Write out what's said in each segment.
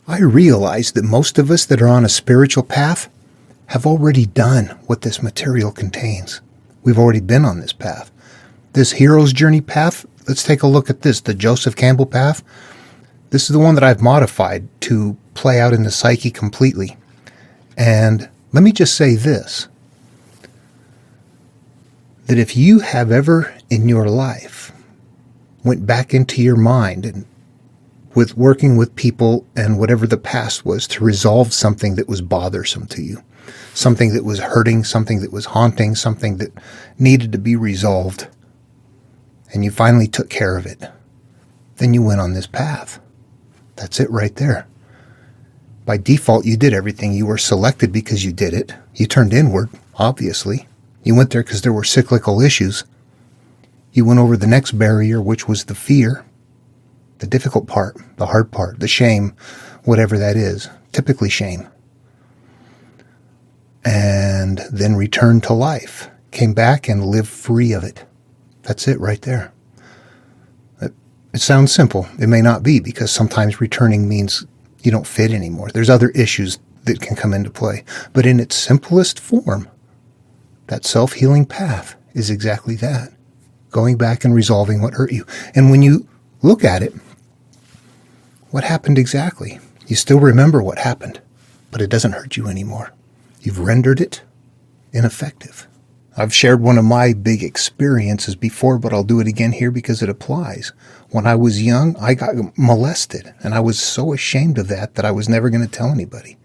I realize that most of us that are on a spiritual path have already done what this material contains. We've already been on this path. This hero's journey path, let's take a look at this, the Joseph Campbell path. This is the one that I've modified to play out in the psyche completely. And let me just say this, that if you have ever in your life went back into your mind and with working with people and whatever the past was to resolve something that was bothersome to you, something that was hurting, something that was haunting, something that needed to be resolved, and you finally took care of it, then you went on this path. That's it right there. By default, you did everything. You were selected because you did it. You turned inward, obviously. You went there because there were cyclical issues. You went over the next barrier, which was the fear, the difficult part, the hard part, the shame, whatever that is, typically shame. And then returned to life, came back and lived free of it. That's it right there. It sounds simple. It may not be, because sometimes returning means you don't fit anymore. There's other issues that can come into play. But in its simplest form, that self-healing path is exactly that. Going back and resolving what hurt you. And when you look at it, what happened exactly? You still remember what happened, but it doesn't hurt you anymore. You've rendered it ineffective. I've shared one of my big experiences before, but I'll do it again here because it applies. When I was young, I got molested, and I was so ashamed of that I was never going to tell anybody.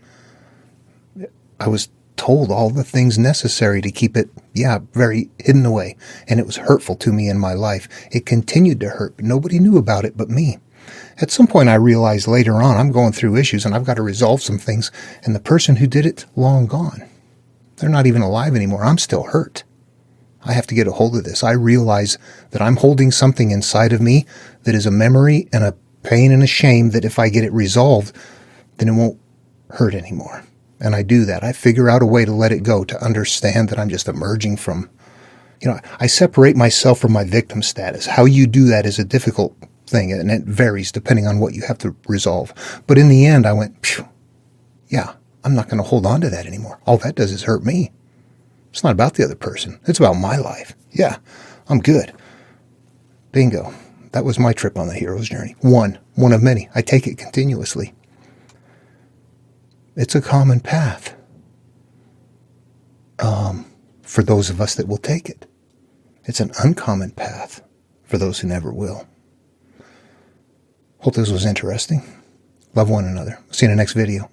I was told all the things necessary to keep it, very hidden away, and it was hurtful to me in my life. It continued to hurt, but nobody knew about it but me. At some point, I realized later on I'm going through issues, and I've got to resolve some things, and the person who did it, long gone. They're not even alive anymore. I'm still hurt. I have to get a hold of this. I realize that I'm holding something inside of me that is a memory and a pain and a shame that if I get it resolved, then it won't hurt anymore. And I do that. I figure out a way to let it go, to understand that I'm just emerging from, I separate myself from my victim status. How you do that is a difficult thing, and it varies depending on what you have to resolve. But in the end, I went, I'm not going to hold on to that anymore. All that does is hurt me. It's not about the other person. It's about my life. Yeah, I'm good. Bingo. That was my trip on the hero's journey. One of many. I take it continuously. It's a common path for those of us that will take it. It's an uncommon path for those who never will. Hope this was interesting. Love one another. See you in the next video.